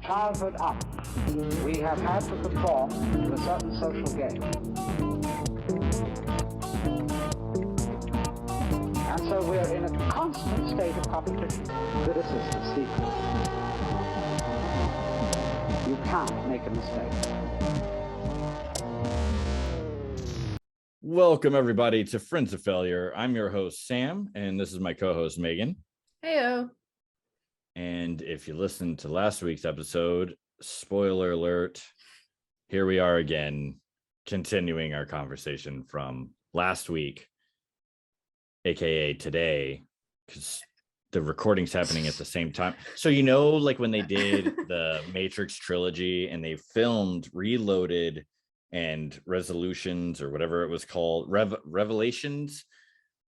childhood up, we have had to conform to a certain social game. And so we're in a constant state of competition. This is the secret. You can't make a mistake. Welcome, everybody, to Friends of Failure. I'm your host, Sam, and this is my co-host, Megan. Heyo. And if you listened to last week's episode, spoiler alert, here we are again, continuing our conversation from last week, aka today, because the recording's happening at the same time. So, like when they did the Matrix trilogy and they filmed Reloaded and Resolutions or whatever it was called, Revelations,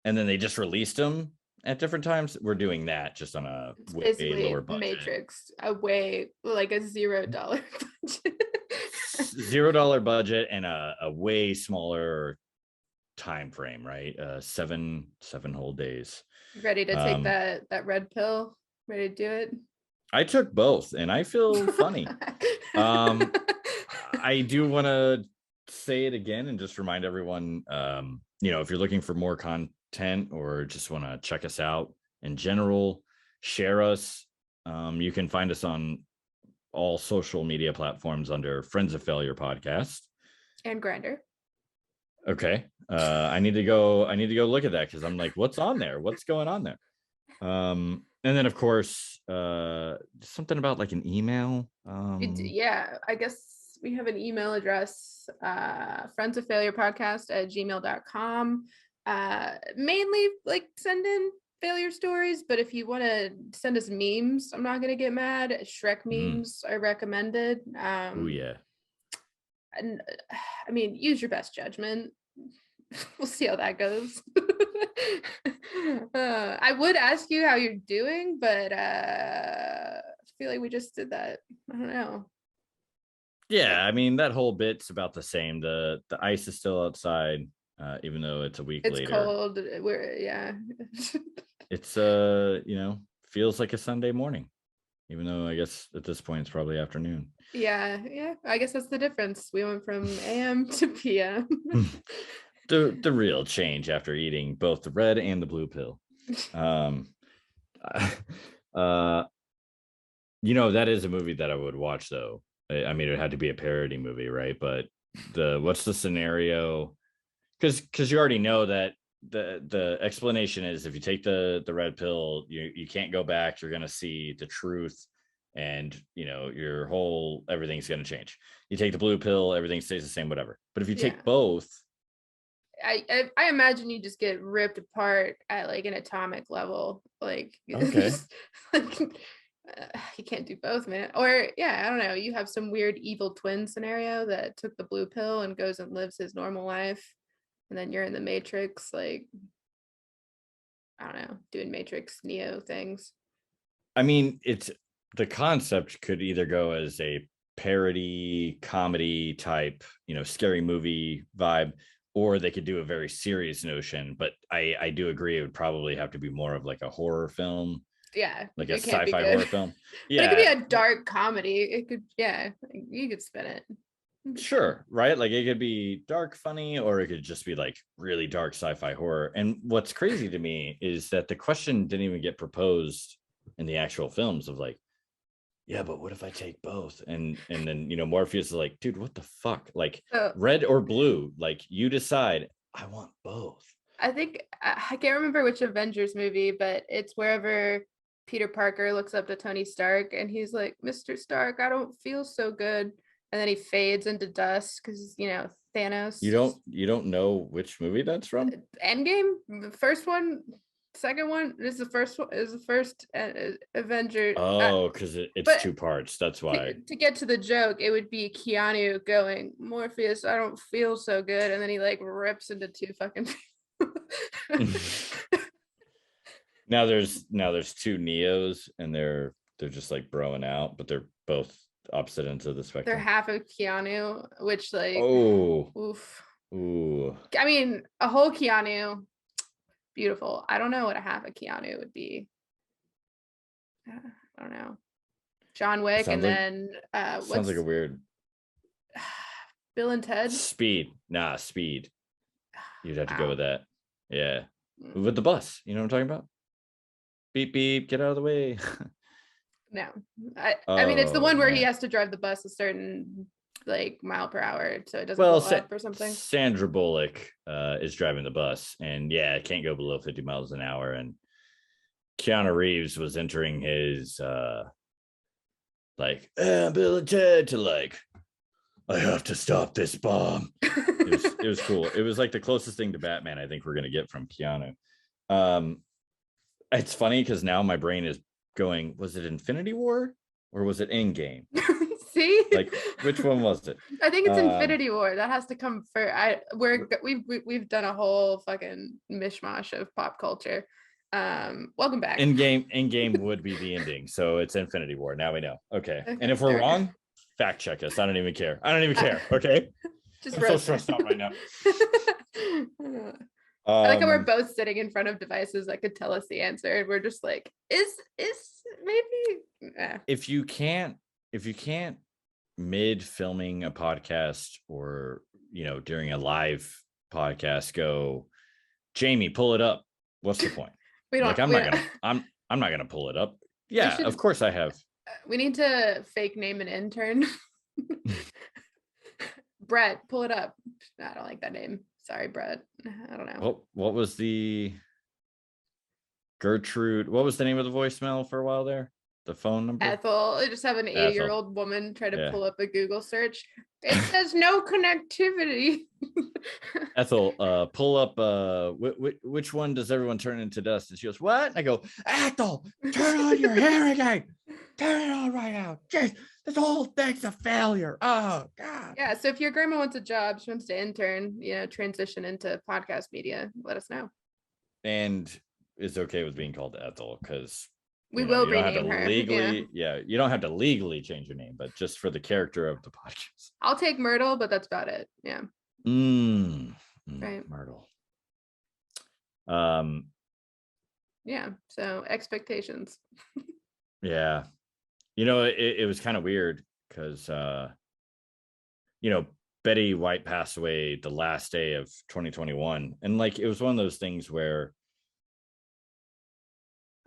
and then they just released them at different times. We're doing that just on a way lower budget. Matrix, a $0 budget. $0 budget and a way smaller time frame, right? 7 whole days. Ready to take that red pill? Ready to do it? I took both and I feel funny. I do want to say it again and just remind everyone, if you're looking for more content or just want to check us out in general, share us. You can find us on all social media platforms under Friends of Failure Podcast and Grindr. Okay. I need to go look at that because I'm like, what's on there? What's going on there? And then of course, something about like an email. Yeah, I guess we have an email address, friendsoffailurepodcast@gmail.com. Mainly like send in failure stories, but if you want to send us memes, I'm not gonna get mad. Shrek memes are recommended. Oh yeah. And I mean, use your best judgment. We'll see how that goes. I would ask you how you're doing, but I feel like we just did that. I don't know. Yeah, I mean, that whole bit's about the same. The ice is still outside, even though it's a week later. It's cold. It's feels like a Sunday morning, even though I guess at this point it's probably afternoon. Yeah. I guess that's the difference. We went from AM to PM. The real change after eating both the red and the blue pill. That is a movie that I would watch though. I mean, it had to be a parody movie, right? But what's the scenario? Because you already know that the explanation is if you take the red pill, you can't go back. You're gonna see the truth, and your whole everything's gonna change. You take the blue pill, everything stays the same, whatever. But if you take both, I imagine you just get ripped apart at like an atomic level. Like, okay. You can't do both, man. Or I don't know, you have some weird evil twin scenario that took the blue pill and goes and lives his normal life, and then you're in the Matrix, like, I don't know, doing Matrix Neo things. I mean, it's the concept could either go as a parody comedy type, scary movie vibe, or they could do a very serious notion. But I do agree it would probably have to be more of like a horror film. Yeah, like a sci-fi horror film. Yeah, but it could be a dark comedy. It could, you could spin it. Sure, right? Like it could be dark funny, or it could just be like really dark sci-fi horror. And what's crazy to me is that the question didn't even get proposed in the actual films of like, yeah, but what if I take both? And then Morpheus is like, dude, what the fuck? Like red or blue? Like you decide. I want both. I think I can't remember which Avengers movie, but it's wherever Peter Parker looks up to Tony Stark and he's like, Mr. Stark, I don't feel so good. And then he fades into dust because, Thanos. You don't know which movie that's from? Endgame, the first one, second one is the first one, is the first Avenger. Oh, because it's 2 parts. That's why. To get to the joke, it would be Keanu going, Morpheus, I don't feel so good. And then he like rips into 2 fucking Now there's 2 Neos and they're just like broing out, but they're both opposite ends of the spectrum. They're half of Keanu, which like oof. Ooh. I mean, a whole Keanu, beautiful. I don't know what a half of Keanu would be. I don't know. John Wick, and Sounds like then sounds what's like a weird Bill and Ted? Speed. Nah, Speed. You'd have to go Wow. with that. Yeah. Mm, With the bus. You know what I'm talking about? Beep beep, get out of the way. no, I mean it's the Oh one where he man. has to drive the bus a certain like mile per hour so it doesn't Well, blow up or something. Sandra Bullock is driving the bus, and yeah, it can't go below 50 miles an hour. And Keanu Reeves was entering his like Bill and Ted to like, I have to stop this bomb. It was cool. It was like the closest thing to Batman I think we're gonna get from Keanu. It's funny because now my brain is going, was it Infinity War or was it Endgame? See, Like, which one was it? I think it's Infinity War that has to come first. We've done a whole fucking mishmash of pop culture. Welcome back. Endgame would be the ending, so it's Infinity War. Now we know. Okay, Okay, and if we're there we go. wrong, fact check us. I don't even care. Okay, Just I'm so roast stressed it. out right now. I like how we're both sitting in front of devices that could tell us the answer, and we're just like, is maybe if you can't mid filming a podcast or during a live podcast go, Jamie, pull it up. What's the point? we don't. Like I'm not gonna pull it up. Yeah, of course I have. We need to fake name an intern. Brett, pull it up. I don't like that name. Sorry, Brett. I don't know. What was the Gertrude? What was the name of the voicemail for a while there? The phone number? Ethel. I just have an 80-year-old woman try to pull up a Google search. It says no connectivity. Ethel, pull up which one does everyone turn into dust? And she goes, what? And I go, Ethel, turn on your hearing aid. Turn it on right now. Jeez, this whole thing's a failure. Oh God. Yeah. So if your grandma wants a job, she wants to intern, transition into podcast media, let us know. And it's okay with being called Ethel because we will rename her legally. Yeah, you don't have to legally change your name, but just for the character of the podcast. I'll take Myrtle, but that's about it. Yeah. Right. Myrtle. Yeah. So expectations. Yeah. It was kind of weird because Betty White passed away the last day of 2021, and like it was one of those things where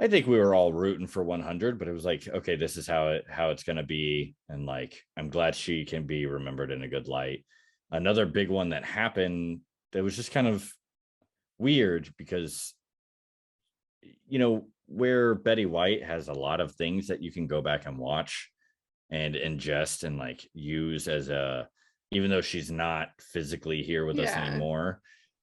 I think we were all rooting for 100, but it was like, okay, this is how it's going to be. And like, I'm glad she can be remembered in a good light. Another big one that happened that was just kind of weird because, where Betty White has a lot of things that you can go back and watch and ingest and like use as even though she's not physically here with us anymore,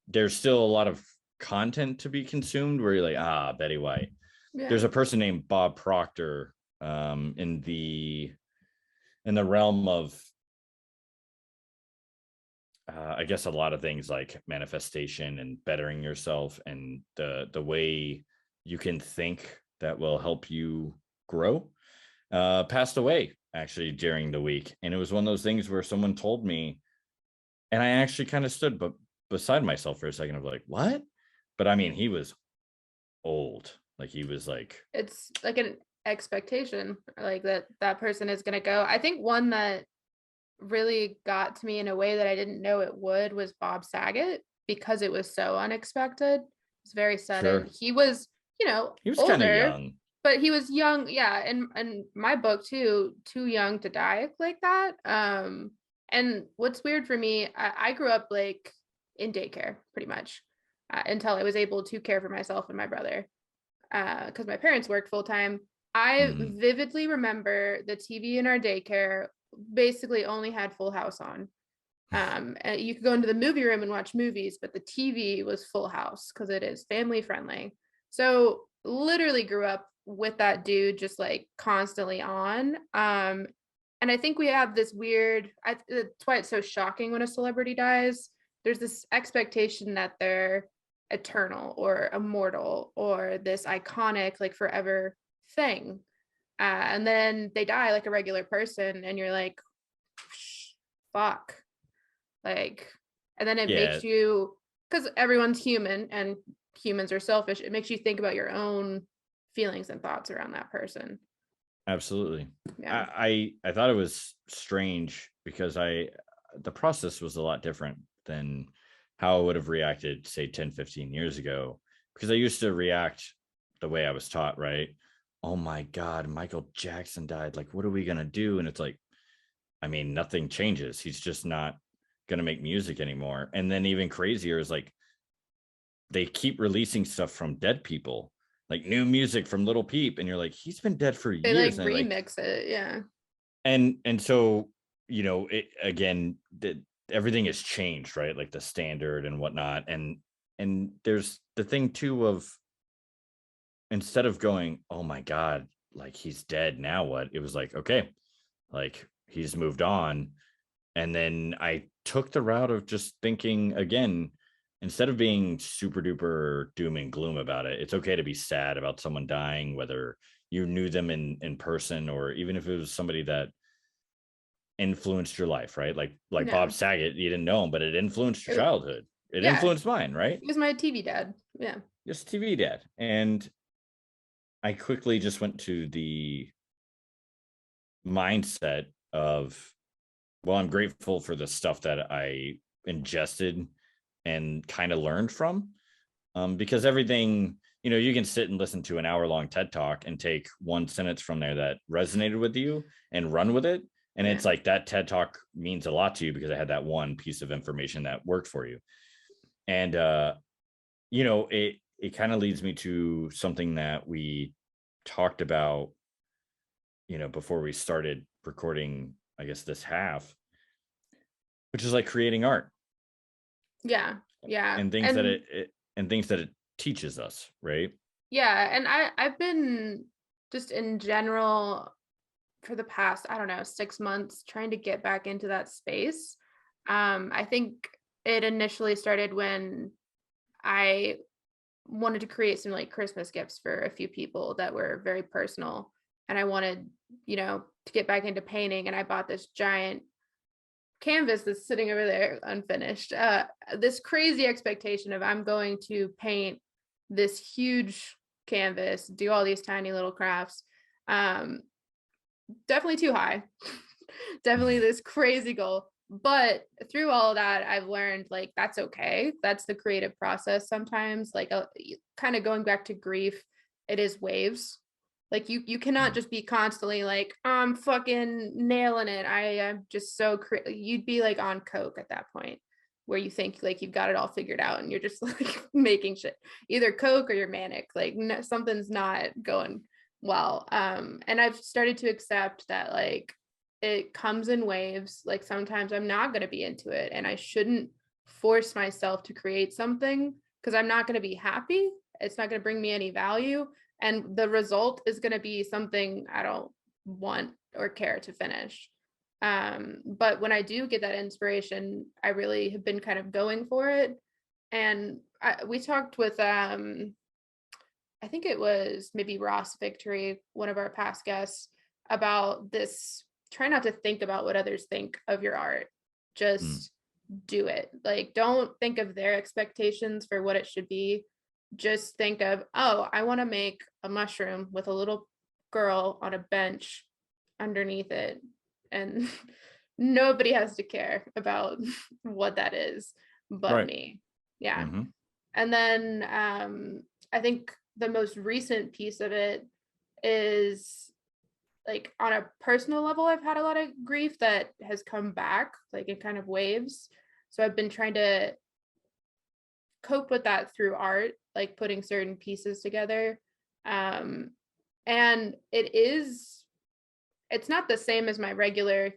there's still a lot of content to be consumed where you're like, Betty White. Yeah. There's a person named Bob Proctor in the realm of I guess a lot of things like manifestation and bettering yourself and the way you can think that will help you grow, passed away actually during the week. And it was one of those things where someone told me, and I actually kind of stood beside myself for a second of like, what? But I mean, he was old. Like he was like, it's like an expectation like that person is going to go. I think one that really got to me in a way that I didn't know it would was Bob Saget, because it was so unexpected. It's very sudden. Sure. He was, he was kind of young, but he was young. Yeah. And my book too young to die like that. And what's weird for me, I grew up like in daycare pretty much until I was able to care for myself and my brother. Because my parents worked full time. I vividly remember the TV in our daycare basically only had Full House on. And you could go into the movie room and watch movies, but the TV was Full House because it is family friendly. So literally grew up with that dude just like constantly on. And I think we have this weird, that's why it's so shocking when a celebrity dies. There's this expectation that they're eternal or immortal or this iconic like forever thing, and then they die like a regular person and you're like, fuck, like, and then it makes you, because everyone's human and humans are selfish, it makes you think about your own feelings and thoughts around that person. Absolutely. Yeah. I thought it was strange because the process was a lot different than how I would have reacted, say 10, 15 years ago, because I used to react the way I was taught, right? Oh my God, Michael Jackson died. Like, what are we going to do? And it's like, I mean, nothing changes. He's just not going to make music anymore. And then even crazier is like, they keep releasing stuff from dead people, like new music from Little Peep. And you're like, he's been dead for They like years. And like, remix it. Yeah. and so, it again, everything has changed, right? Like the standard and whatnot. And there's the thing too of, instead of going, oh my God, like he's dead, now what? It was like, okay, like he's moved on. And then I took the route of just thinking again, instead of being super duper doom and gloom about it, it's okay to be sad about someone dying, whether you knew them in person, or even if it was somebody that influenced your life, right? Like Yeah. Bob Saget, you didn't know him, but it influenced your It- childhood. It yeah. influenced mine, right? He was my TV dad. Yeah. Just TV dad. And I quickly just went to the mindset of, well, I'm grateful for the stuff that I ingested and kind of learned from. Because everything, you can sit and listen to an hour-long TED talk and take one sentence from there that resonated with you and run with it. And Yeah. it's like that TED talk means a lot to you because I had that one piece of information that worked for you. And it kind of leads me to something that we talked about, before we started recording, I guess this half, which is like creating art Yeah. Yeah. and things that And it teaches us, right? yeah, and I've been just in general for the past, I don't know, 6 months trying to get back into that space. I think it initially started when I wanted to create some like Christmas gifts for a few people that were very personal. And I wanted, to get back into painting. And I bought this giant canvas that's sitting over there unfinished. This crazy expectation of I'm going to paint this huge canvas, do all these tiny little crafts. Um, Definitely too high. Definitely this crazy goal. But through all of that, I've learned like that's okay. That's the creative process sometimes. Like kind of going back to grief, it is waves. Like you cannot just be constantly like I'm fucking nailing it. I am just so you'd be like on coke at that point where you think like you've got it all figured out and you're just like making shit. Either coke or you're manic. Like no, something's not going well. And I've started to accept that like it comes in waves. Like sometimes I'm not going to be into it and I shouldn't force myself to create something because I'm not going to be happy. It's not going to bring me any value. And the result is going to be something I don't want or care to finish. But when I do get that inspiration, I really have been kind of going for it. And we talked with, I think it was maybe Ross Victory, one of our past guests, about this. Try not to think about what others think of your art. Just do it. Like, don't think of their expectations for what it should be. Just think of, oh, I want to make a mushroom with a little girl on a bench underneath it. And nobody has to care about what that is but Right. me. Yeah. Mm-hmm. And then I think the most recent piece of it is like on a personal level, I've had a lot of grief that has come back like in kind of waves. So I've been trying to cope with that through art, like putting certain pieces together. And it's not the same as my regular,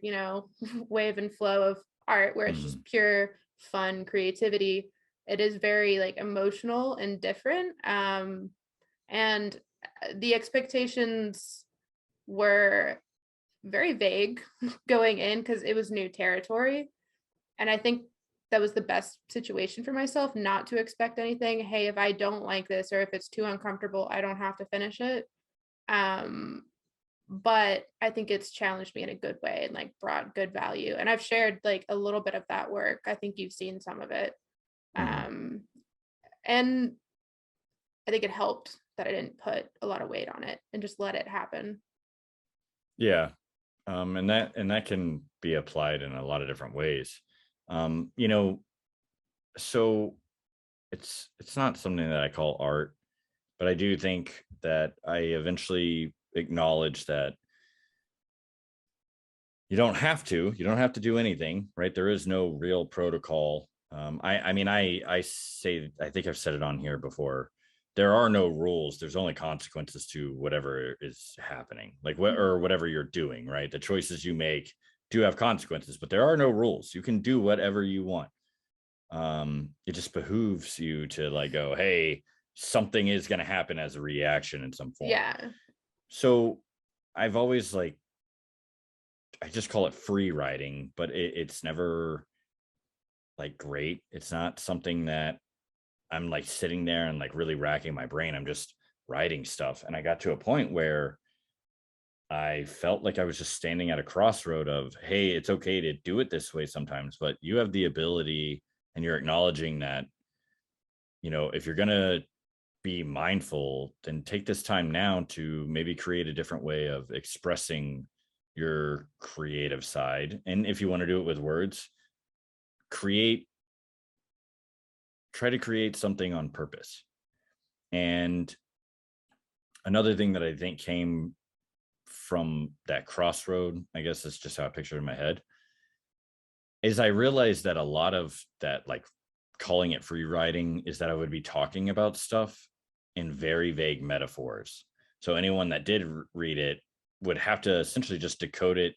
wave and flow of art where it's just pure fun creativity. It is very like emotional and different. And the expectations were very vague going in because it was new territory. And I think that was the best situation for myself, not to expect anything. Hey, if I don't like this or if it's too uncomfortable, I don't have to finish it. But I think it's challenged me in a good way and like brought good value. And I've shared like a little bit of that work. I think you've seen some of it. And I think it helped that I didn't put a lot of weight on it and just let it happen. Yeah. And that can be applied in a lot of different ways. So it's not something that I call art, but I do think that I eventually acknowledge that you don't have to do anything, right? There is no real protocol. I think I've said it on here before. There are no rules. There's only consequences to whatever is happening, like whatever you're doing, right? The choices you make do have consequences, but there are no rules. You can do whatever you want. It just behooves you to like go, hey, something is going to happen as a reaction in some form. Yeah. So I've always I just call it free writing, but it's never like great. It's not something that I'm like sitting there and like really racking my brain. I'm just writing stuff. And I got to a point where I felt like I was just standing at a crossroad of, hey, it's okay to do it this way sometimes, but you have the ability and you're acknowledging that, if you're going to be mindful, then take this time now to maybe create a different way of expressing your creative side. And if you want to do it with words, try to create something on purpose. And another thing that I think came from that crossroad, I guess that's just how I pictured it in my head, is I realized that a lot of that, like calling it free writing, is that I would be talking about stuff in very vague metaphors. So anyone that did read it would have to essentially just decode it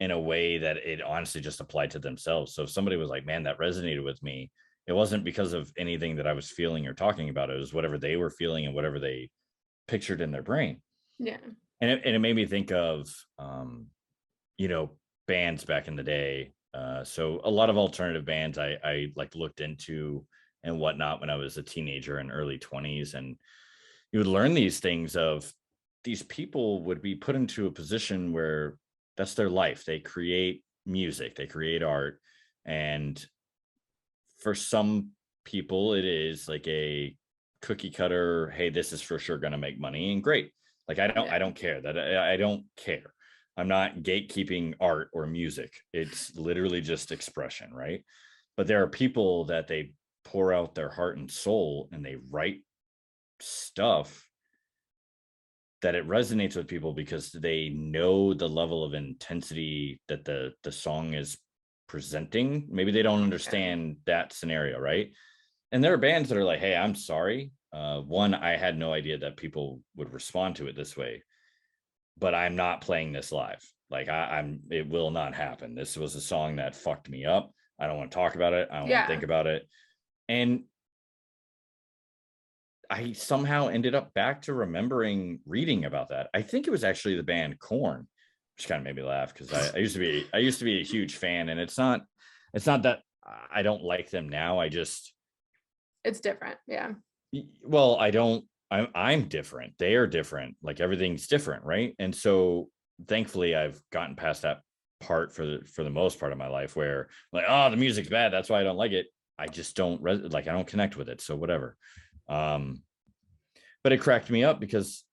in a way that it honestly just applied to themselves. So if somebody was like, man, that resonated with me, it wasn't because of anything that I was feeling or talking about. It was whatever they were feeling and whatever they pictured in their brain. Yeah. And it made me think of, bands back in the day. So a lot of alternative bands I like looked into and whatnot when I was a teenager and early 20s. And you would learn these things of these people would be put into a position where that's their life. They create music, they create art. And for some people, it is like a cookie cutter, hey, this is for sure going to make money, and great. Like I don't care that I don't care. I'm not gatekeeping art or music. It's literally just expression, right? But there are people that they pour out their heart and soul and they write stuff that it resonates with people because they know the level of intensity that the song is presenting. Maybe they don't understand that scenario, right? And there are bands that are like, hey, I'm sorry. One, I had no idea that people would respond to it this way, but I'm not playing this live. Like it will not happen. This was a song that fucked me up. I don't want to talk about it. I don't want to think about it. And I somehow ended up back to remembering reading about that. I think it was actually the band Korn, which kind of made me laugh because I used to be a huge fan, and it's not that I don't like them now. It's different. Yeah. Well, I'm different. They are different. Like everything's different, right? And so thankfully I've gotten past that part for the most part of my life where like, oh, the music's bad, that's why I don't like it. I just don't I don't connect with it. So whatever. But it cracked me up because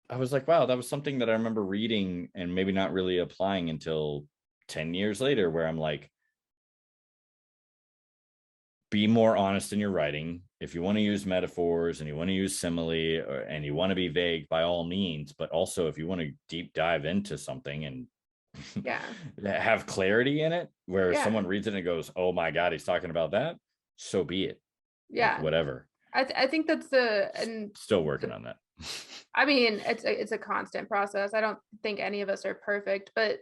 I was like, wow, that was something that I remember reading and maybe not really applying until 10 years later, where I'm like, be more honest in your writing. If you want to use metaphors and you want to use simile and you want to be vague, by all means, but also if you want to deep dive into something and have clarity in it, where someone reads it and goes, oh my God, he's talking about that, so be it. Yeah. Like, whatever. I think that's and still working on that. I mean, it's a constant process. I don't think any of us are perfect, but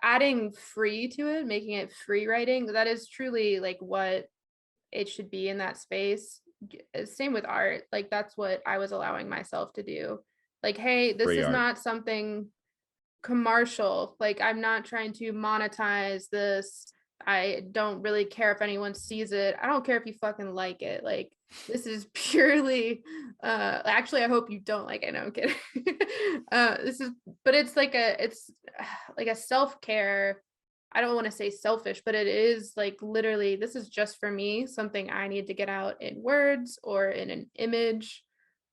adding free to it, making it free writing, that is truly like what it should be in that space. Same with art. Like that's what I was allowing myself to do. Like, hey, this Free is art. not something commercial. Like I'm not trying to monetize this. I don't really care if anyone sees it. I don't care if you fucking like it. Like this is purely I hope you don't like it. No, I'm kidding. But it's like a self-care. I don't want to say selfish, but it is like literally, this is just for me, something I need to get out in words or in an image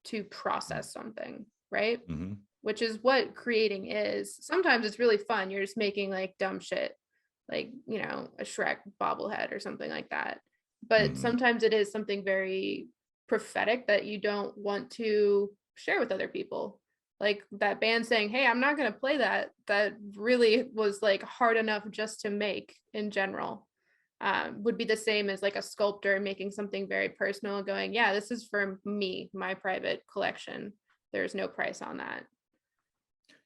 to process something, right? Mm-hmm. which is what creating is. Sometimes it's really fun. You're just making like dumb shit, like, you know, a Shrek bobblehead or something like that. But sometimes it is something very prophetic that you don't want to share with other people. Like that band saying, hey, I'm not going to play that. That really was like hard enough just to make in general. Would be the same as like a sculptor making something very personal, going, yeah, this is for me, my private collection. There's no price on that.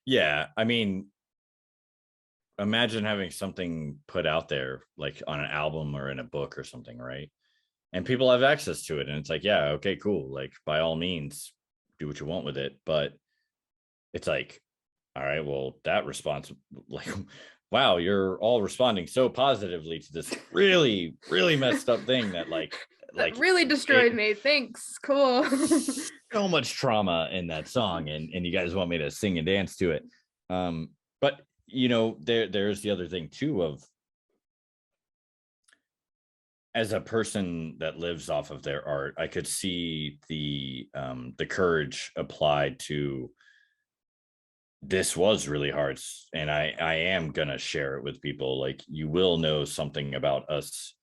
Yeah, I mean, imagine having something put out there like on an album or in a book or something, right? And people have access to it, and it's like, yeah, okay, cool, like by all means do what you want with it. But it's like, all right, well, that response, like, wow, you're all responding so positively to this really, really messed up thing that that really destroyed me. Thanks. Cool. So much trauma in that song, and you guys want me to sing and dance to it. But you know, there's the other thing too of, as a person that lives off of their art, I could see the courage applied to, this was really hard, and I am gonna share it with people. Like, you will know something about us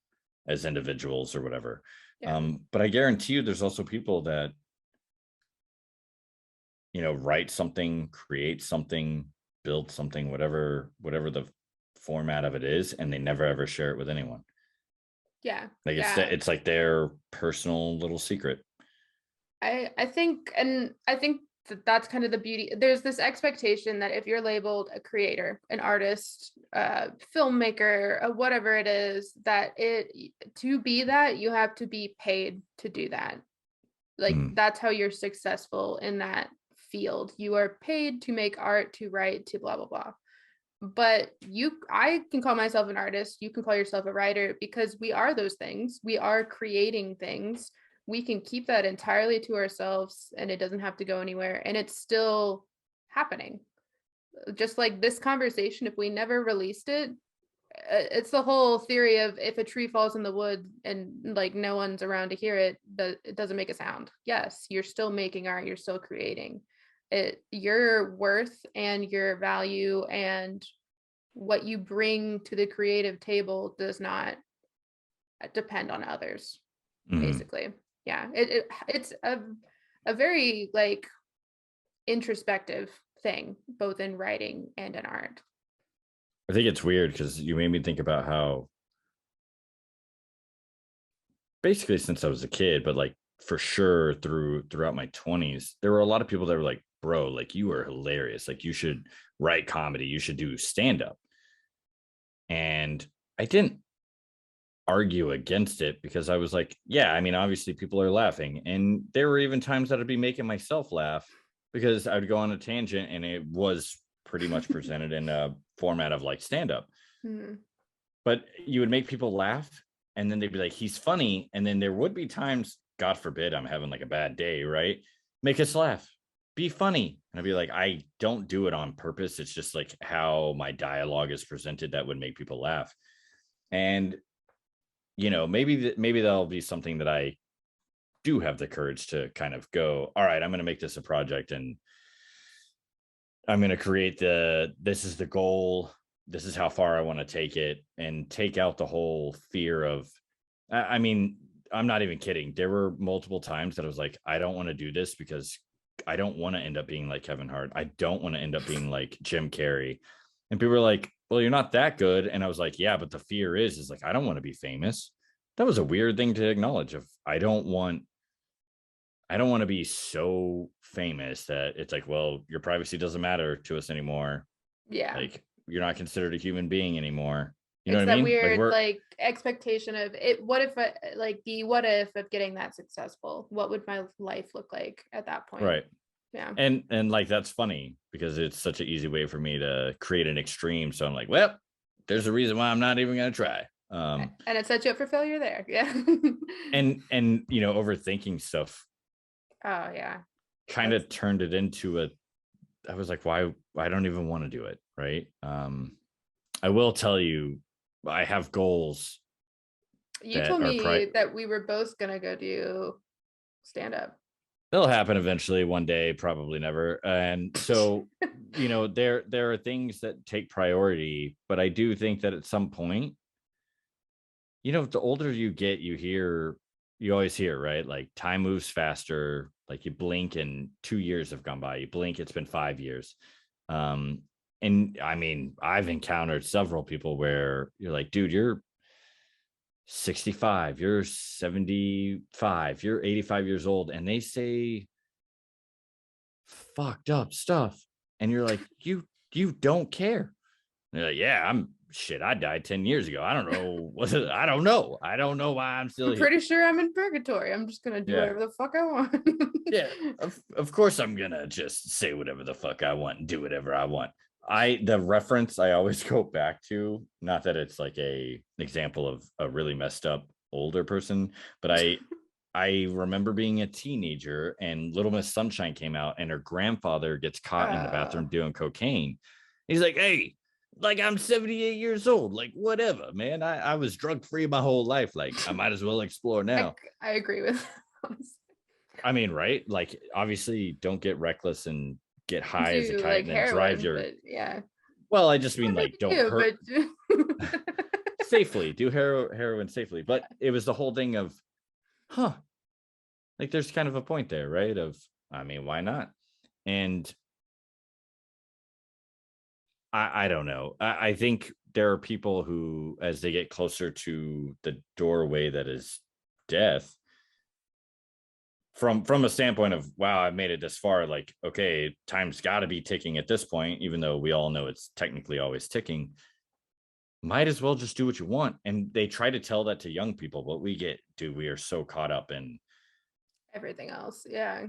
as individuals or whatever. Yeah. But I guarantee you there's also people that, you know, write something, create something, build something, whatever the format of it is, and they never ever share it with anyone. Yeah. Like it's like their personal little secret. I think, and I think that that's kind of the beauty. There's this expectation that if you're labeled a creator, an artist, filmmaker, whatever it is, that to be that, you have to be paid to do that. Like that's how you're successful in that field. You are paid to make art, to write, to blah blah blah. But I can call myself an artist, you can call yourself a writer, because we are those things. We are creating things. We can keep that entirely to ourselves, and it doesn't have to go anywhere, and it's still happening. Just like this conversation, if we never released it, it's the whole theory of, if a tree falls in the wood and like no one's around to hear it, it doesn't make a sound. Yes, you're still making art, you're still creating it. Your worth and your value and what you bring to the creative table does not depend on others, basically. Yeah, it's a very like introspective thing, both in writing and in art. I think it's weird because you made me think about how, basically since I was a kid, but like for sure throughout my 20s, there were a lot of people that were like, bro, like you are hilarious, like you should write comedy, you should do stand-up. And I didn't argue against it, because I was like, yeah, I mean, obviously people are laughing. And there were even times that I'd be making myself laugh, because I would go on a tangent and it was pretty much presented in a format of like stand-up. But you would make people laugh, and then they'd be like, he's funny. And then there would be times, God forbid, I'm having like a bad day, right? Make us laugh, be funny. And I'd be like, I don't do it on purpose. It's just like how my dialogue is presented that would make people laugh. And, you know, maybe that'll be something that I do have the courage to kind of go, all right, I'm going to make this a project, and I'm going to create this is the goal. This is how far I want to take it, and take out the whole fear of, I mean, I'm not even kidding. There were multiple times that I was like, I don't want to do this because I don't want to end up being like Kevin Hart. I don't want to end up being like Jim Carrey. And people were like, well, you're not that good. And I was like, yeah, but the fear is like, I don't want to be famous. That was a weird thing to acknowledge. Of, I don't want to be so famous that it's like, well, your privacy doesn't matter to us anymore. Yeah. Like, you're not considered a human being anymore. You know it's what I that mean? weird like expectation of it. What if the what if of getting that successful? What would my life look like at that point? Right. Yeah. And like, that's funny because it's such an easy way for me to create an extreme. So I'm like, well, there's a reason why I'm not even going to try. And it sets you up for failure there. Yeah. and you know, overthinking stuff. Oh yeah. Kind of turned it into I was like, why I don't even want to do it. Right. I will tell you, I have goals. You told me that we were both gonna go do stand up. It'll happen eventually one day, probably never. And so, there are things that take priority, but I do think that at some point, the older you get, you always hear, right? Like time moves faster. Like you blink and 2 years have gone by. You blink, it's been 5 years. Um, and I mean, I've encountered several people where you're like, dude, you're 65, you're 75, you're 85 years old, and they say fucked up stuff. And you're like, you don't care. And they're like, yeah, I died 10 years ago. I don't know. I don't know. I don't know why I'm still I'm here. pretty sure I'm in purgatory. I'm just gonna do Yeah. whatever the fuck I want. Yeah. Of course I'm gonna just say whatever the fuck I want and do whatever I want. The reference I always go back to, not that it's like a example of a really messed up older person, but I remember being a teenager and Little Miss Sunshine came out and her grandfather gets caught in the bathroom doing cocaine. He's like, hey, like I'm 78 years old. Like, whatever, man. I was drug free my whole life. Like, I might as well explore now. I agree with I mean, right? Like, obviously, don't get reckless and get high as a kite like and then heroin, drive your. but yeah. Well, I just mean Whatever like you don't do, hurt but safely. Do heroin safely. But it was the whole thing of, like there's kind of a point there, right? Of, I mean, why not? And I don't know. I think there are people who, as they get closer to the doorway that is death, from a standpoint of, wow, I've made it this far, like, okay, time's got to be ticking at this point, even though we all know it's technically always ticking. Might as well just do what you want. And they try to tell that to young people, but we are so caught up in everything else. Yeah.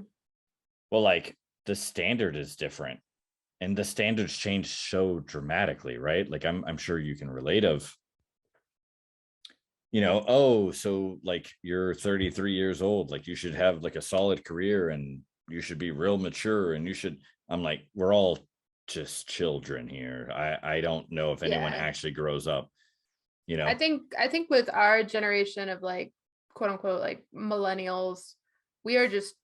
well, like the standard is different and the standards change so dramatically, right? Like I'm sure you can relate of, oh, so like you're 33 years old, like you should have like a solid career and you should be real mature and I'm like, we're all just children here. I don't know if anyone Yeah. actually grows up, I think with our generation of like quote unquote like millennials, we are just,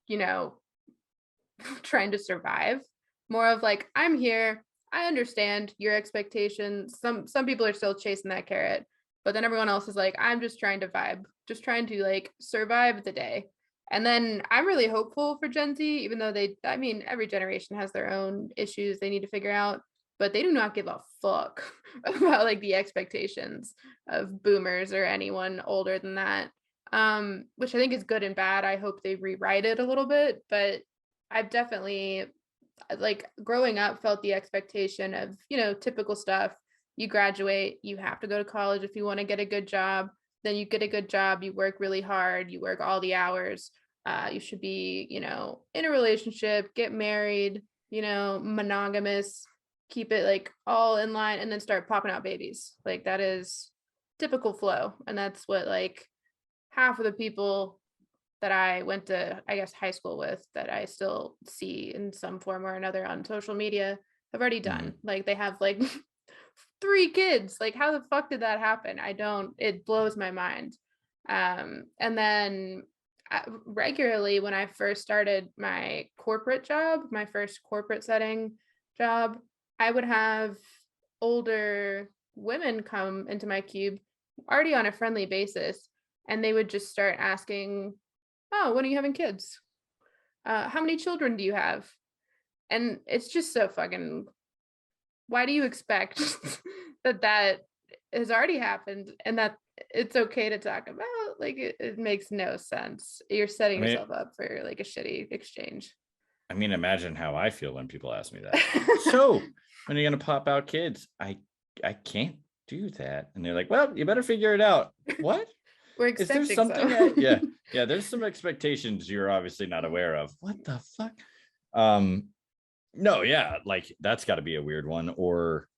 trying to survive. More of like, I'm here, I understand your expectations. Some people are still chasing that carrot, but then everyone else is like, I'm just trying to vibe, just trying to like survive the day. And then I'm really hopeful for Gen Z, even though every generation has their own issues they need to figure out, but they do not give a fuck about like the expectations of boomers or anyone older than that. Which I think is good and bad. I hope they rewrite it a little bit, but I've definitely, like, growing up, felt the expectation of, typical stuff. You graduate, you have to go to college if you want to get a good job. Then you get a good job, you work really hard, you work all the hours. You should be, in a relationship, get married, monogamous, keep it like all in line, and then start popping out babies. Like that is typical flow. And that's what like half of the people that I went to, I guess, high school with, that I still see in some form or another on social media, have already done. Like they have like 3 kids. Like how the fuck did that happen? It blows my mind. And then regularly when I first started my corporate job, my first corporate setting job, I would have older women come into my cube already on a friendly basis, and they would just start asking, oh, when are you having kids? How many children do you have? And it's just so fucking, why do you expect that has already happened and that it's okay to talk about? Like it makes no sense. You're setting yourself up for like a shitty exchange. I mean, imagine how I feel when people ask me that. So when are you going to pop out kids? I can't do that. And they're like, well, you better figure it out. What? We're expecting. Is there something? Yeah. There's some expectations you're obviously not aware of. What the fuck? No, yeah, like that's got to be a weird one. Or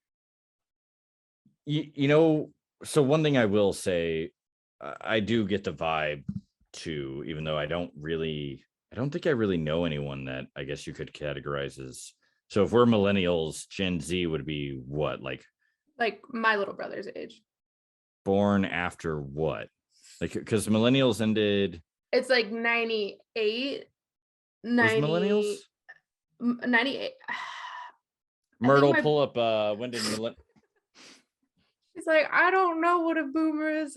so one thing I will say, I do get the vibe too, even though I don't think I really know anyone that I guess you could categorize as. So if we're millennials, Gen Z would be what? Like my little brother's age. Born after what? Like, because millennials ended. It's like 98, Was millennials? 98. Myrtle, pull up when did It's like, I don't know what a boomer is.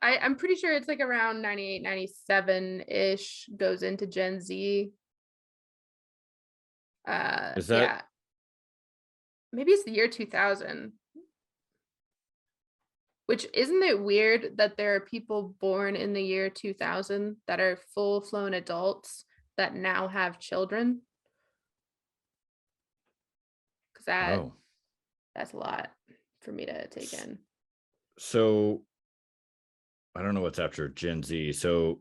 I'm pretty sure it's like around 98, 97-ish, goes into Gen Z. Is that Yeah. Maybe it's the year 2000. Which, isn't it weird that there are people born in the year 2000 that are full-flown adults that now have children? Because that's a lot for me to take in. So I don't know what's after Gen Z. So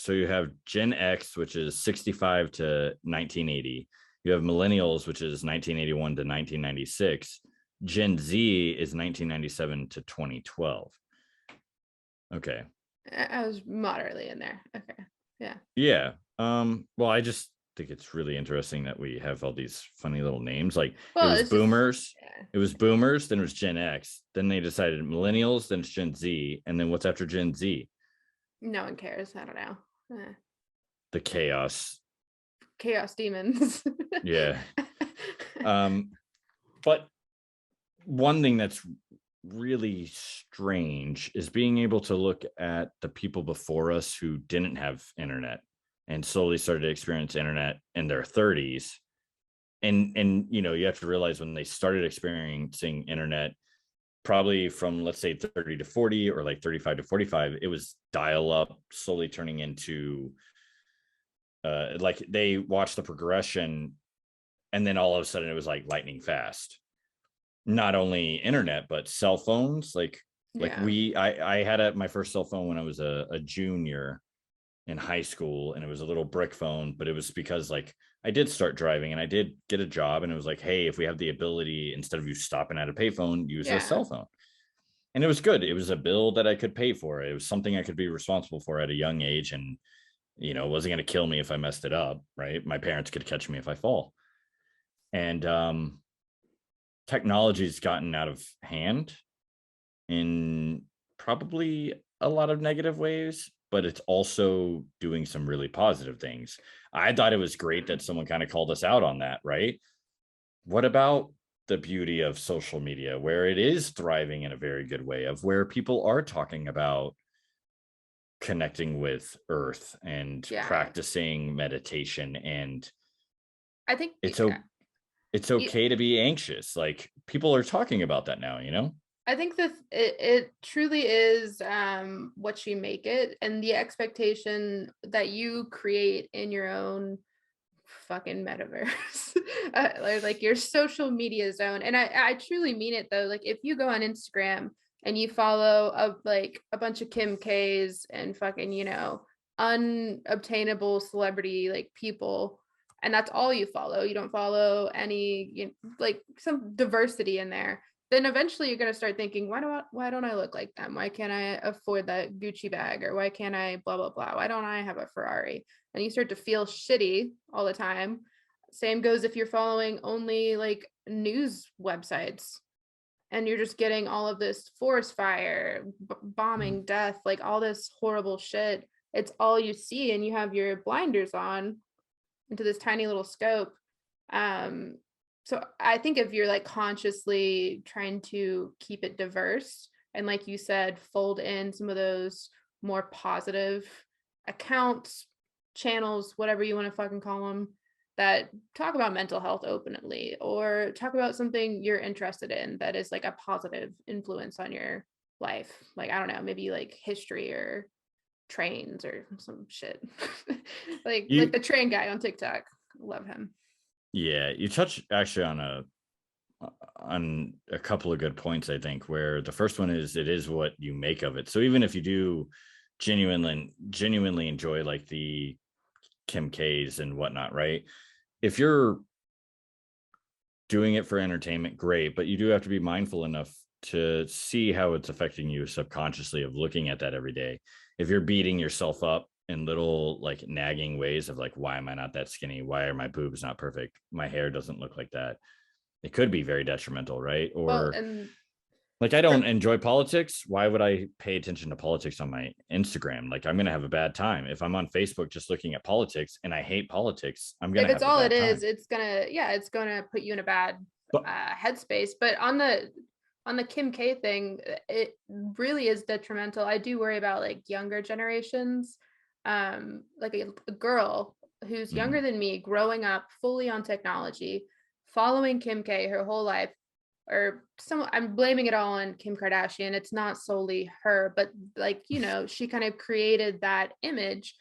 you have Gen X, which is 65 to 1980. You have millennials, which is 1981 to 1996. Gen Z is 1997 to 2012. Okay. I was moderately in there. Okay. Yeah. Yeah. Well, I just think it's really interesting that we have all these funny little names. Like, it was boomers. It was boomers, then it was Gen X. Then they decided millennials, then it's Gen Z. And then what's after Gen Z? No one cares. I don't know. The chaos demons. Yeah. But one thing that's really strange is being able to look at the people before us who didn't have internet and slowly started to experience internet in their 30s. And you have to realize when they started experiencing internet, probably from, let's say, 30 to 40 or like 35 to 45, it was dial up, slowly turning into like they watched the progression, and then all of a sudden it was like lightning fast. Not only internet, but cell phones. I had my first cell phone when I was a junior in high school, and it was a little brick phone, but it was because like I did start driving and I did get a job, and it was like, hey, if we have the ability, instead of you stopping at a payphone, use a cell phone. And it was good. It was a bill that I could pay for. It was something I could be responsible for at a young age, and it wasn't going to kill me if I messed it up, right? My parents could catch me if I fall. And technology's gotten out of hand in probably a lot of negative ways, but it's also doing some really positive things. I thought it was great that someone kind of called us out on that, right? What about the beauty of social media, where it is thriving in a very good way, of where people are talking about connecting with earth and practicing meditation? And I think it's okay to be anxious. Like, people are talking about that now, I think that it truly is what you make it, and the expectation that you create in your own fucking metaverse, like your social media zone. And I truly mean it though. Like, if you go on Instagram and you follow a bunch of Kim K's and fucking unobtainable celebrity like people, and that's all you follow, you don't follow any like some diversity in there, then eventually you're going to start thinking, why don't I look like them? Why can't I afford that Gucci bag? Or why can't I blah, blah, blah? Why don't I have a Ferrari? And you start to feel shitty all the time. Same goes if you're following only like news websites and you're just getting all of this forest fire, bombing, death, like all this horrible shit. It's all you see, and you have your blinders on into this tiny little scope. So I think if you're like consciously trying to keep it diverse, and like you said, fold in some of those more positive accounts, channels, whatever you want to fucking call them, that talk about mental health openly, or talk about something you're interested in that is like a positive influence on your life. Like, I don't know, maybe like history or trains or some shit. like the train guy on TikTok. Love him. Yeah, you touch actually on a couple of good points, I think, where the first one is, it is what you make of it. So even if you do genuinely enjoy like the Kim K's and whatnot, right? If you're doing it for entertainment, great, but you do have to be mindful enough to see how it's affecting you subconsciously, of looking at that every day. If you're beating yourself up in little like nagging ways of like, why am I not that skinny? Why are my boobs not perfect? My hair doesn't look like that. It could be very detrimental, right? Or Like, I don't enjoy politics. Why would I pay attention to politics on my Instagram? Like, I'm going to have a bad time. If I'm on Facebook just looking at politics and I hate politics, I'm going If to it's have a all it bad time. is, it's gonna put you in a bad But headspace. But on the Kim K thing, it really is detrimental. I do worry about like younger generations, like a girl who's younger than me, growing up fully on technology, following Kim K her whole life, or some, I'm blaming it all on Kim Kardashian. It's not solely her, but like, you know, she kind of created that image.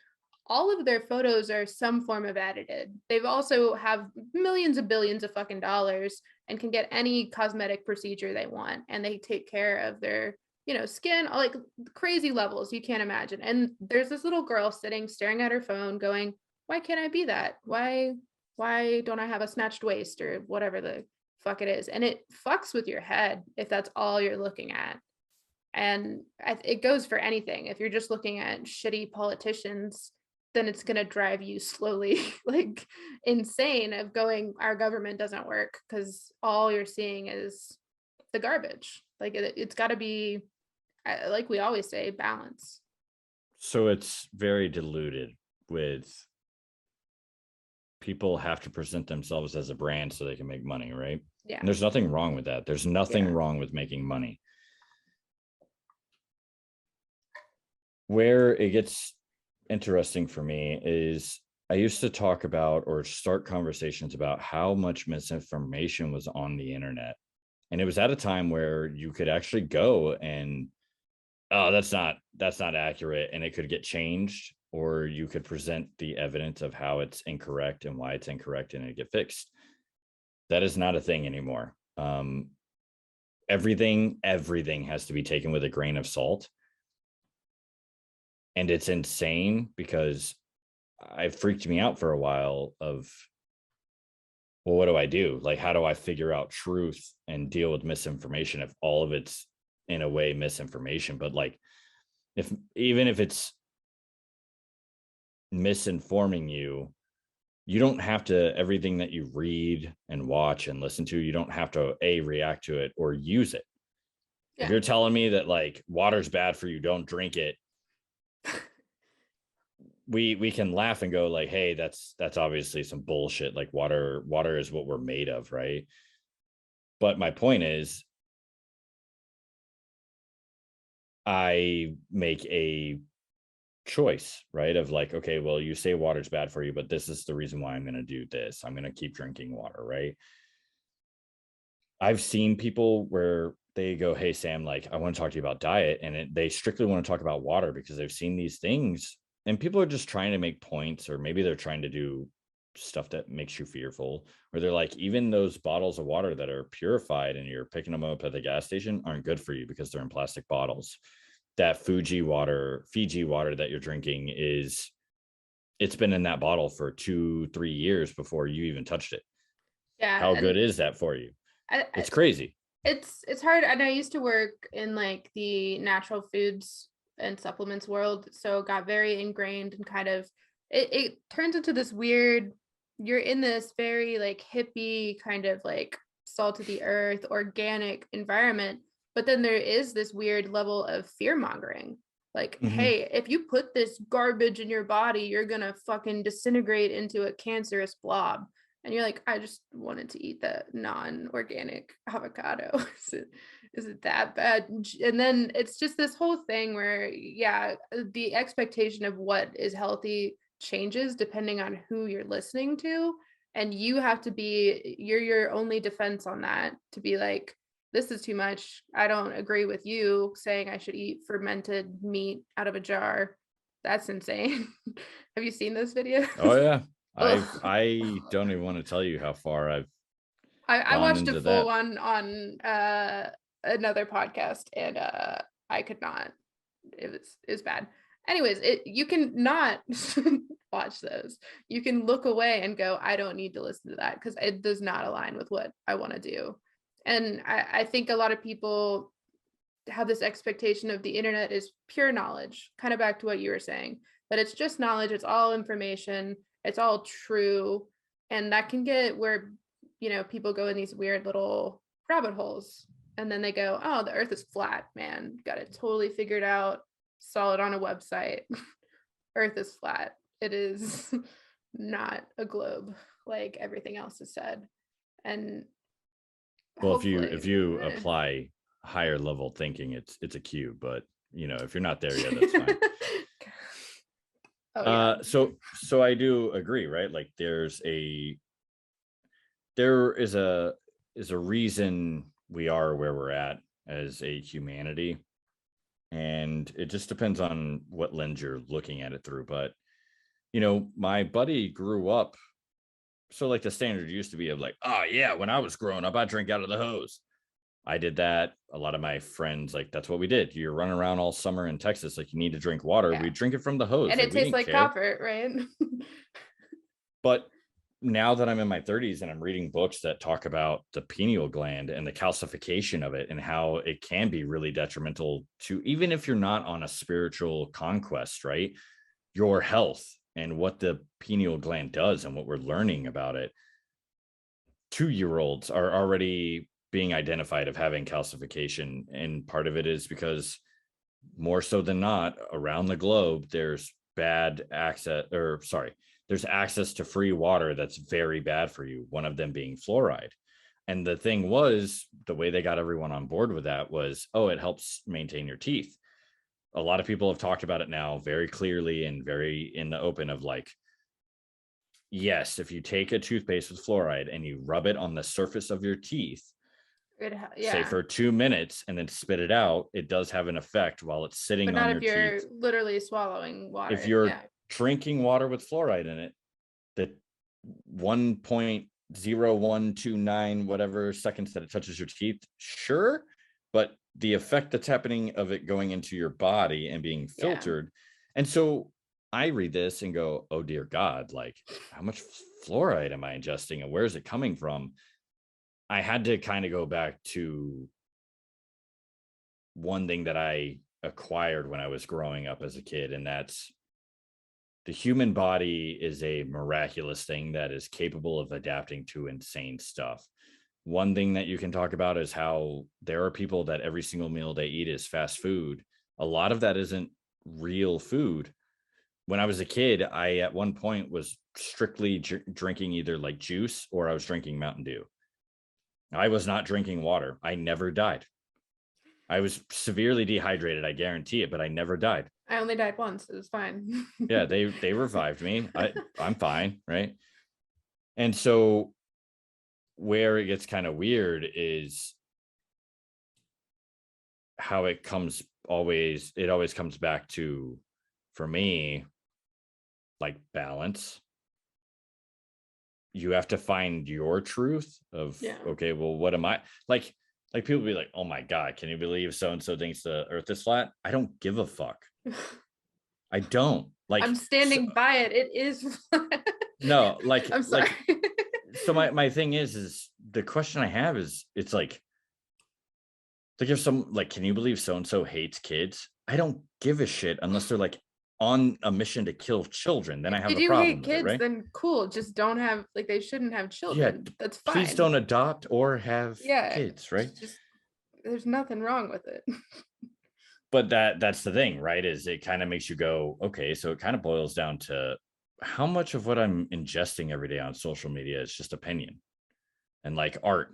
All of their photos are some form of edited. They've also have millions of billions of fucking dollars and can get any cosmetic procedure they want, and they take care of their, you know, skin, like crazy levels you can't imagine. And there's this little girl sitting staring at her phone going, why can't I be that? Why don't I have a snatched waist or whatever the fuck it is? And it fucks with your head if that's all you're looking at. And it goes for anything. If you're just looking at shitty politicians, then it's going to drive you slowly like insane of going, our government doesn't work, because all you're seeing is the garbage. Like it's got to be, like we always say, balance. so it's very diluted with people have to present themselves as a brand so they can make money, right? Yeah. And there's nothing wrong with that. There's nothing wrong with making money. Where it gets interesting for me is I used to talk about or start conversations about how much misinformation was on the internet. And it was at a time where you could actually go and, oh, that's not accurate, and it could get changed, or you could present the evidence of how it's incorrect and why it's incorrect and it get fixed. That is not a thing anymore. Everything has to be taken with a grain of salt. And it's insane because it freaked me out for a while of, well, what do I do? Like, how do I figure out truth and deal with misinformation if all of it's in a way misinformation? But like, even if it's misinforming you, you don't have to, everything that you read and watch and listen to, you don't have to react to it or use it. Yeah. If you're telling me that like water's bad for you, don't drink it, we can laugh and go like, hey, that's obviously some bullshit. Like water is what we're made of, right? But my point is, I make a choice, right? Of like, okay, well, you say water's bad for you, but this is the reason why I'm going to do this. I'm going to keep drinking water, right? I've seen people where they go, hey, Sam, like, I want to talk to you about diet. And they strictly want to talk about water because they've seen these things, and people are just trying to make points, or maybe they're trying to do stuff that makes you fearful, or they're like, even those bottles of water that are purified and you're picking them up at the gas station aren't good for you because they're in plastic bottles. That Fiji water that you're drinking it's been in that bottle for 2-3 years before you even touched it. Yeah. How good is that for you? It's crazy. It's hard. And I used to work in like the natural foods and supplements world, so got very ingrained and kind of it turns into this weird, you're in this very like hippie kind of like salt of the earth organic environment, but then there is this weird level of fear mongering, like, hey, if you put this garbage in your body, you're gonna fucking disintegrate into a cancerous blob. And you're like, I just wanted to eat the non-organic avocado. Is it that bad? And then it's just this whole thing where, yeah, the expectation of what is healthy changes depending on who you're listening to. And you have to be, you're your only defense on that, to be like, this is too much. I don't agree with you saying I should eat fermented meat out of a jar. That's insane. Have you seen those videos? Oh, yeah. I don't even want to tell you how far I watched a full one on another podcast, and I could not. It was bad. Anyways, you can not watch those. You can look away and go, I don't need to listen to that because it does not align with what I want to do. And I think a lot of people have this expectation of the internet is pure knowledge, kind of back to what you were saying, but it's just knowledge. It's all information. It's all true. And that can get where, you know, people go in these weird little rabbit holes. and then they go, oh, the earth is flat, man, got it totally figured out, saw it on a website. Earth is flat. It is not a globe like everything else is said. And Well, if you hopefully apply higher level thinking, it's a cube, but if you're not there yet, that's fine. Oh, yeah. So I do agree, right? Like there is a reason we are where we're at as a humanity, and it just depends on what lens you're looking at it through. But my buddy grew up, so like the standard used to be of like, oh yeah, when I was growing up I drank out of the hose. I did that. A lot of my friends, like, that's what we did. You're running around all summer in Texas, like, you need to drink water. Yeah. We drink it from the hose. And like, it we tastes didn't like care. copper, right? But now that I'm in my 30s and I'm reading books that talk about the pineal gland and the calcification of it and how it can be really detrimental to, even if you're not on a spiritual conquest, right? Your health and what the pineal gland does and what we're learning about it. 2-year-olds are already being identified of having calcification, and part of it is because more so than not around the globe there's there's access to free water that's very bad for you, one of them being fluoride. And the thing was, the way they got everyone on board with that was, oh, it helps maintain your teeth. A lot of people have talked about it now very clearly and very in the open of like, yes, if you take a toothpaste with fluoride and you rub it on the surface of your teeth, say for 2 minutes and then spit it out, it does have an effect while it's sitting but not on if your you're teeth. literally swallowing water. If you're drinking water with fluoride in it, that 1.0129 whatever seconds that it touches your teeth, sure, but the effect that's happening of it going into your body and being filtered. And so I read this and go, oh dear God, like, how much fluoride am I ingesting and where is it coming from? I had to kind of go back to one thing that I acquired when I was growing up as a kid, and that's the human body is a miraculous thing that is capable of adapting to insane stuff. One thing that you can talk about is how there are people that every single meal they eat is fast food. A lot of that isn't real food. When I was a kid, I at one point was strictly drinking either like juice or I was drinking Mountain Dew. I was not drinking water. I never died. I was severely dehydrated, I guarantee it, but I never died. I only died once. It was fine. Yeah, they revived me. I'm fine, right? And so where it gets kind of weird is how it always comes back to, for me, like balance. You have to find your truth of, okay, well, what am I like people be like, oh my God, can you believe so-and-so thinks the earth is flat? I don't give a fuck. I don't. Like, I'm standing by it. It is flat. No, like, I'm sorry. So my thing is the question I have is, it's like if some, like, can you believe so-and-so hates kids? I don't give a shit unless they're like on a mission to kill children. Then I have a problem. Hate kids, right? Then cool. Just don't have, like, they shouldn't have children. Yeah, that's fine. Please don't adopt or have kids, right? Just, there's nothing wrong with it. But that's the thing, right? Is it kind of makes you go, okay, so it kind of boils down to how much of what I'm ingesting every day on social media is just opinion. And like art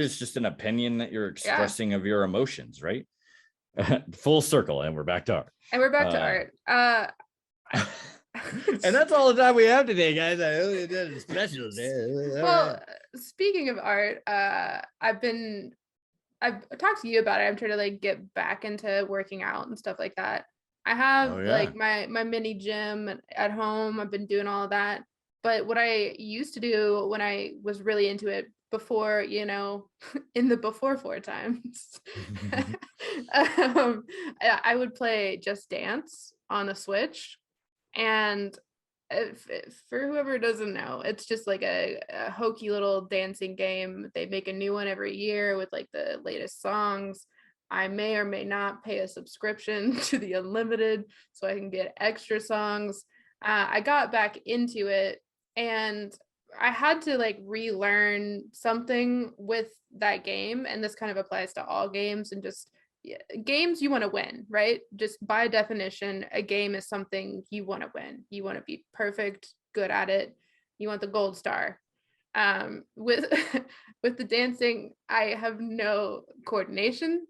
is just an opinion that you're expressing of your emotions, right? Full circle, and we're back to art. And that's all the time we have today, guys. I hope you did a special. Well, speaking of art, I've talked to you about it. I'm trying to like get back into working out and stuff like that. I have like my mini gym at home. I've been doing all of that. But what I used to do when I was really into it before, in the before 4 times, I would play Just Dance on a Switch. And for whoever doesn't know, it's just like a hokey little dancing game. They make a new one every year with like the latest songs. I may or may not pay a subscription to the unlimited so I can get extra songs. I got back into it, and I had to like relearn something with that game, and this kind of applies to all games and just games you want to win, right? Just by definition, a game is something you want to win. You want to be perfect, good at it. You want the gold star. With with the dancing, I have no coordination.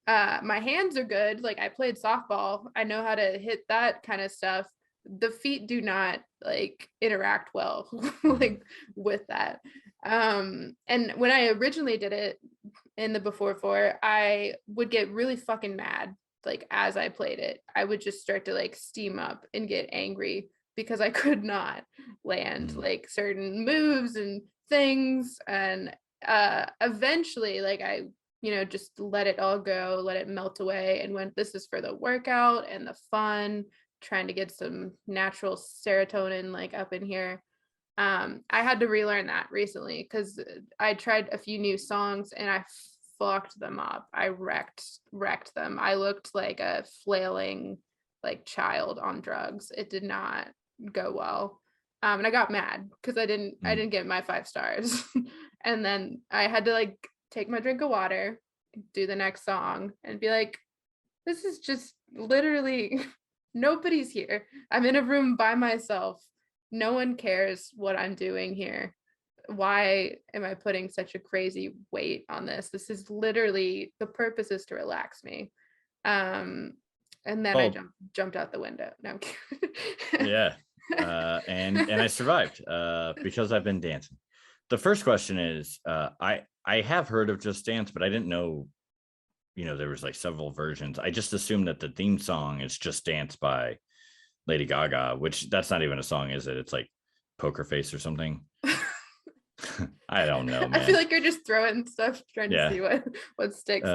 My hands are good. Like I played softball. I know how to hit that kind of stuff. The feet do not like interact well like with that. And when I originally did it in the before four, I would get really fucking mad. Like as I played it, I would just start to like steam up and get angry because I could not land like certain moves and things. And eventually like I just let it all go, let it melt away, and went, this is for the workout and the fun, trying to get some natural serotonin like up in here. I had to relearn that recently because I tried a few new songs and I fucked them up. I wrecked them. I looked like a flailing like child on drugs. It did not go well. And I got mad because I didn't get my 5 stars. And then I had to like take my drink of water, do the next song, and be like, this is just literally nobody's here. I'm in a room by myself. No one cares what I'm doing here. Why am I putting such a crazy weight on this? This is literally, the purpose is to relax me. And then I jumped out the window. No, I'm kidding. Yeah. And I survived because I've been dancing. The first question is, I have heard of Just Dance, but I didn't know, there was like several versions. I just assumed that the theme song is Just Dance by Lady Gaga, which that's not even a song, is it? It's like Poker Face or something. I don't know, man. I feel like you're just throwing stuff trying to see what sticks.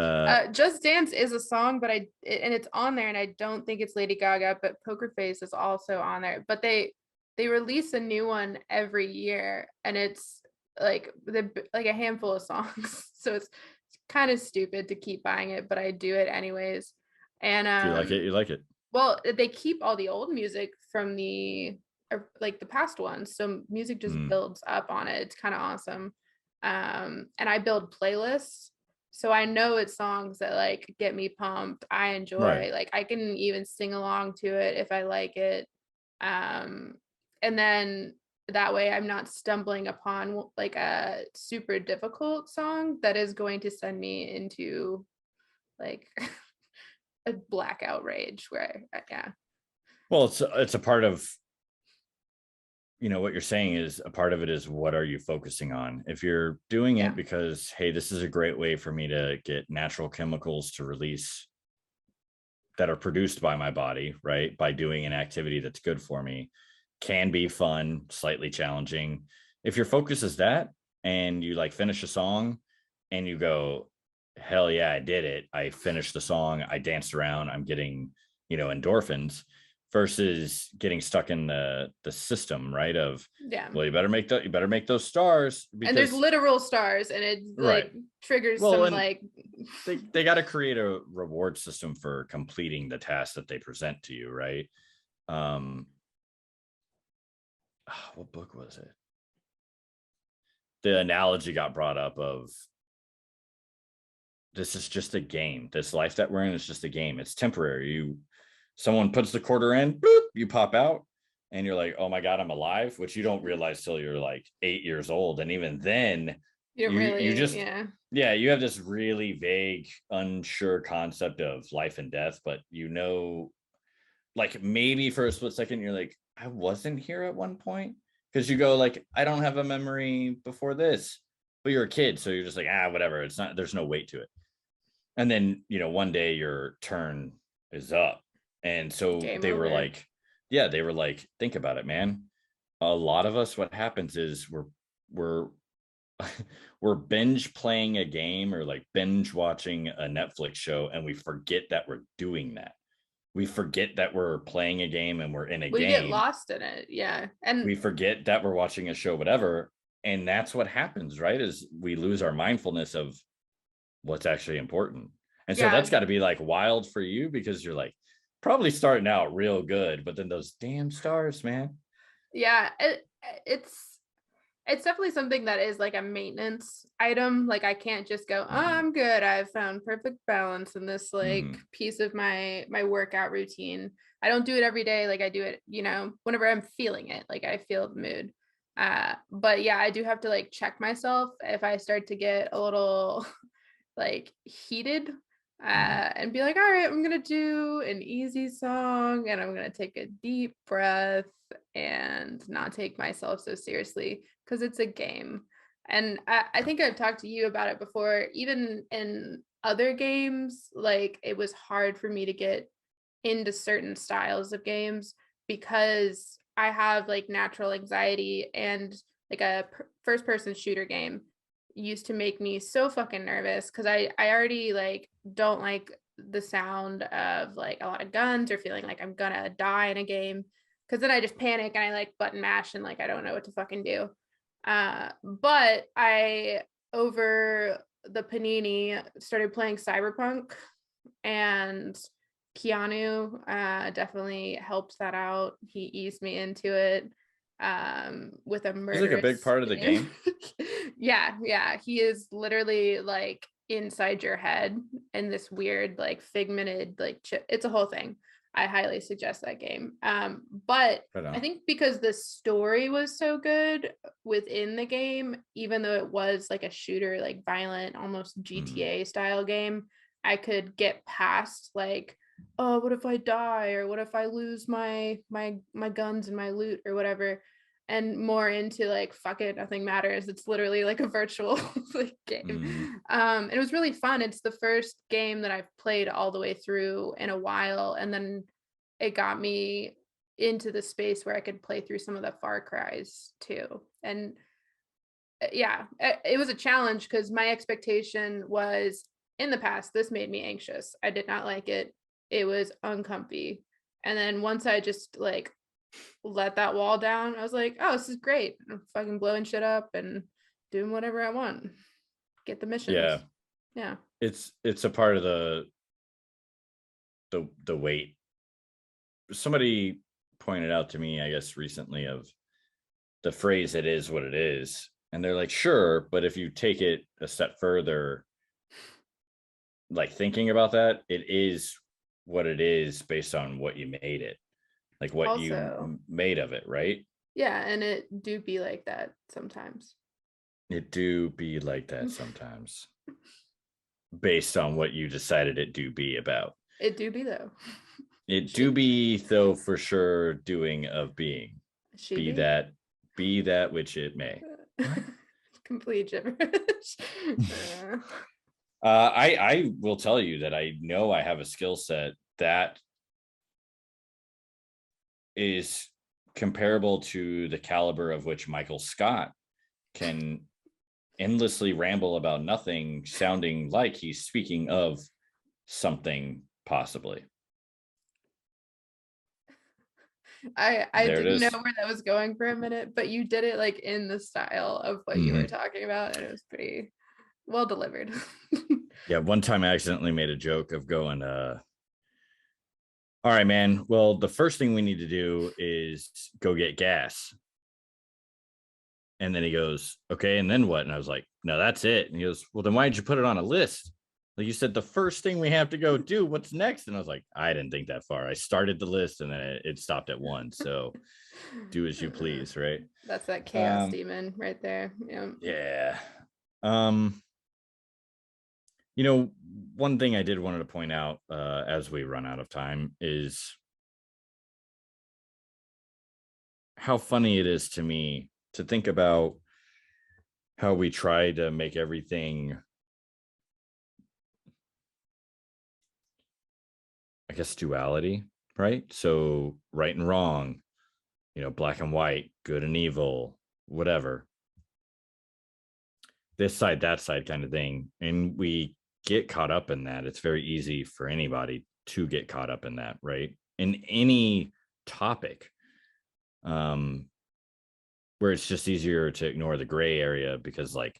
Just Dance is a song, but and it's on there, and I don't think it's Lady Gaga, but Poker Face is also on there. But they release a new one every year, and it's like a handful of songs. So it's kind of stupid to keep buying it, but I do it anyways. And if you like it, you like it. Well, they keep all the old music from the past ones, so music just builds up on it. It's kind of awesome. And I build playlists, so I know it's songs that like get me pumped. I enjoy, right. Like I can even sing along to it if I like it. And then that way I'm not stumbling upon like a super difficult song that is going to send me into like a blackout rage where well, it's a part of what you're saying is a part of it is, what are you focusing on? If you're doing it because, hey, this is a great way for me to get natural chemicals to release that are produced by my body, right, by doing an activity that's good for me, can be fun, slightly challenging. If your focus is that, and you like finish a song and you go, hell yeah, I did it, I finished the song, I danced around, I'm getting endorphins, versus getting stuck in the system, right, of well, you better make those stars, because, and there's literal stars, and it like triggers some like they got to create a reward system for completing the task that they present to you, right? What book was it? The analogy got brought up of, this is just a game. This life that we're in is just a game. It's temporary. Someone puts the quarter in, boop, you pop out, and you're like, oh my God, I'm alive, which you don't realize till you're like 8 years old. And even then, you just you have this really vague, unsure concept of life and death, but like maybe for a split second, you're like, I wasn't here at one point. Because you go like, I don't have a memory before this, but you're a kid, so you're just like, whatever. It's not, there's no weight to it. And then, one day your turn is up. And so they were like, think about it, man. A lot of us, what happens is we're binge playing a game or like binge watching a Netflix show, and we forget that we're doing that. We forget that we're playing a game and we're in a game. We get lost in it. Yeah. And we forget that we're watching a show, whatever. And that's what happens, right? Is we lose our mindfulness of what's actually important. And so that's got to be like wild for you, because you're like probably starting out real good, but then those damn stars, man. Yeah. it's definitely something that is like a maintenance item. Like I can't just go, oh, I'm good, I've found perfect balance in this like piece of my workout routine. I don't do it every day. Like I do it, you know, whenever I'm feeling it, like I feel the mood. But yeah, I do have to like check myself if I start to get a little like heated, and be like, all right, I'm gonna do an easy song and I'm gonna take a deep breath and not take myself so seriously because it's a game. And I think I've talked to you about it before. Even in other games, like it was hard for me to get into certain styles of games because I have like natural anxiety, and like a first person shooter game used to make me so fucking nervous because I already like don't like the sound of like a lot of guns or feeling like I'm gonna die in a game, because then I just panic and I like button mash and like I don't know what to fucking do. But I, over the panini, started playing Cyberpunk, and Keanu definitely helped that out. He eased me into it with a murderous. He's like a big part of the game. Yeah, he is literally like inside your head in this weird like figmented like chip. It's a whole thing. I highly suggest that game. But I think because the story was so good within the game, even though it was like a shooter, like violent, almost GTA style game, I could get past like, oh, what if I die, or what if I lose my guns and my loot or whatever, and more into like, fuck it, nothing matters. It's literally like a virtual like game. It was really fun. It's the first game that I've played all the way through in a while, and then it got me into the space where I could play through some of the Far Cries too. And yeah, it was a challenge because my expectation was, in the past, this made me anxious. I did not like it. It was uncomfy. And then once I just like let that wall down, I was like, oh, this is great. I'm fucking blowing shit up and doing whatever I want. Get the missions. Yeah. It's a part of the weight. Somebody pointed out to me, I guess recently, of the phrase "it is what it is," and they're like, sure, but if you take it a step further, like thinking about that, it is what it is based on what you made it, like what Also, you made of it, right? Yeah, and it do be like that sometimes. It do be like that sometimes, based on what you decided it do be about. It do be though. It do be though, for sure, doing of being. Be that which it may. Complete gibberish. I will tell you that I know I have a skill set that is comparable to the caliber of which Michael Scott can endlessly ramble about nothing, sounding like he's speaking of something possibly. I didn't know where that was going for a minute, but you did it like in the style of what you were talking about, and it was pretty well delivered. Yeah, one time I accidentally made a joke of going, all right, man, well, the first thing we need to do is go get gas. And then he goes, okay, and then what? And I was like, no, that's it. And he goes, well, then why did you put it on a list? Like you said, the first thing we have to go do, what's next? And I was like, I didn't think that far. I started the list and then it stopped at one. So do as you please, right? That's that chaos demon right there. Yeah. You know, one thing I did wanted to point out as we run out of time is how funny it is to me to think about how we try to make everything, I guess, duality, right? So right and wrong, you know, black and white, good and evil, whatever. This side, that side kind of thing. And we get caught up in that. It's very easy for anybody to get caught up in that, right? In any topic, where it's just easier to ignore the gray area because like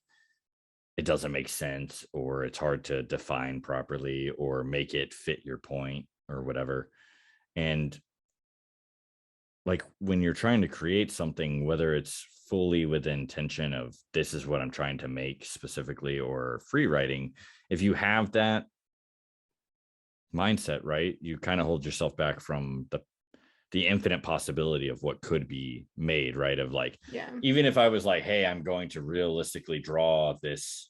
it doesn't make sense, or it's hard to define properly or make it fit your point or whatever. And like when you're trying to create something, whether it's fully with the intention of this is what I'm trying to make specifically, or free writing, if you have that mindset, right, you kind of hold yourself back from the infinite possibility of what could be made, right? Of like, Yeah. even if I was like, hey, I'm going to realistically draw this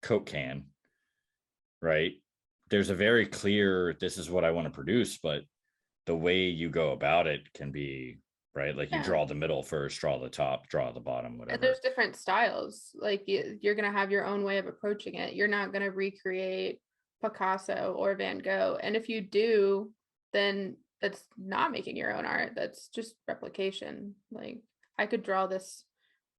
Coke can, right? There's a very clear, this is what I want to produce, but the way you go about it can be, right? Like you Yeah. draw the middle first, draw the top, draw the bottom, And whatever. there's different styles. Like you're going to have your own way of approaching it. You're not going to recreate Picasso or Van Gogh. And if you do, then that's not making your own art. That's just replication. Like I could draw this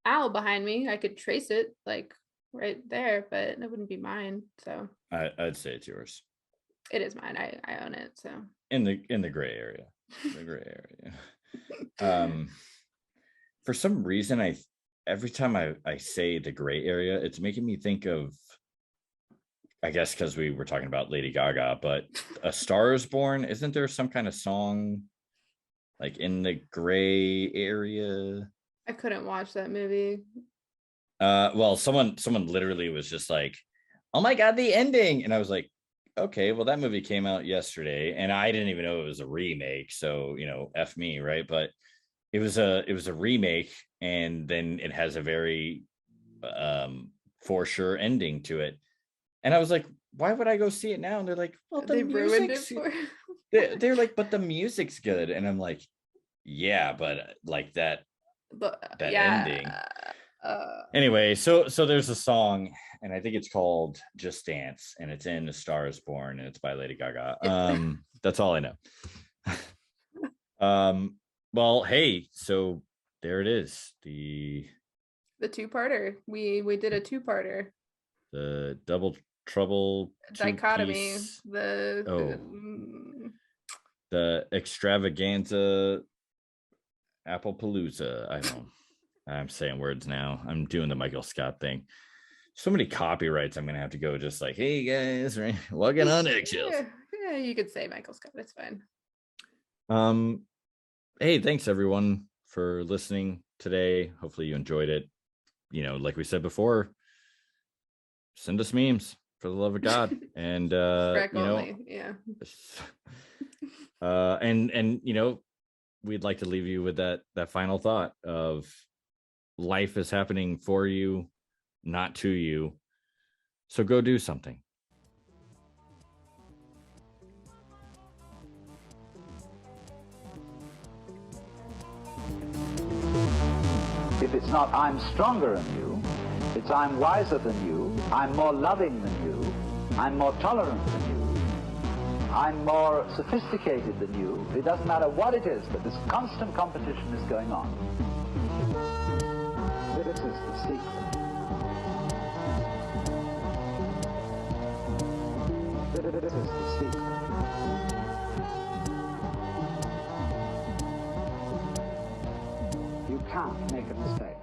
owl behind me. I could trace it like right there, but it wouldn't be mine. So I'd say it's yours. it is mine. I own it. So In the gray area. The gray area. For some reason, every time I say the gray area, it's making me think of, I guess because we were talking about Lady Gaga, but A Star Is Born, isn't there some kind of song like in the gray area? I couldn't watch that movie. Well, someone literally was just like, oh my God, the ending. And I was like, okay, well, that movie came out yesterday and I didn't even know it was a remake. So, F me, right? But it was a remake, and then it has a very for sure ending to it. And I was like, why would I go see it now? And they're like, well, They ruined it for they're like, but the music's good. And I'm like, yeah, but like that ending. Anyway, so there's a song, and I think it's called Just Dance, and it's in A Star Is Born, and it's by Lady Gaga. That's all I know. Well, hey, so there it is. The two-parter. We did a two-parter. The double trouble Dichotomy. two-piece. The the extravaganza Applepalooza. I don't know. I'm saying words now. I'm doing the Michael Scott thing. So many copyrights. I'm gonna have to go just like, hey guys, right? Walking on eggshells. Yeah, you could say Michael Scott. It's fine. Hey, thanks everyone for listening today. Hopefully you enjoyed it. Like we said before, send us memes for the love of God. And yeah. And we'd like to leave you with that final thought of life is happening for you, not to you. So go do something. If it's not I'm stronger than you, it's I'm wiser than you, I'm more loving than you, I'm more tolerant than you, I'm more sophisticated than you. It doesn't matter what it is, but this constant competition is going on. This is the secret. This is the secret. You can't make a mistake.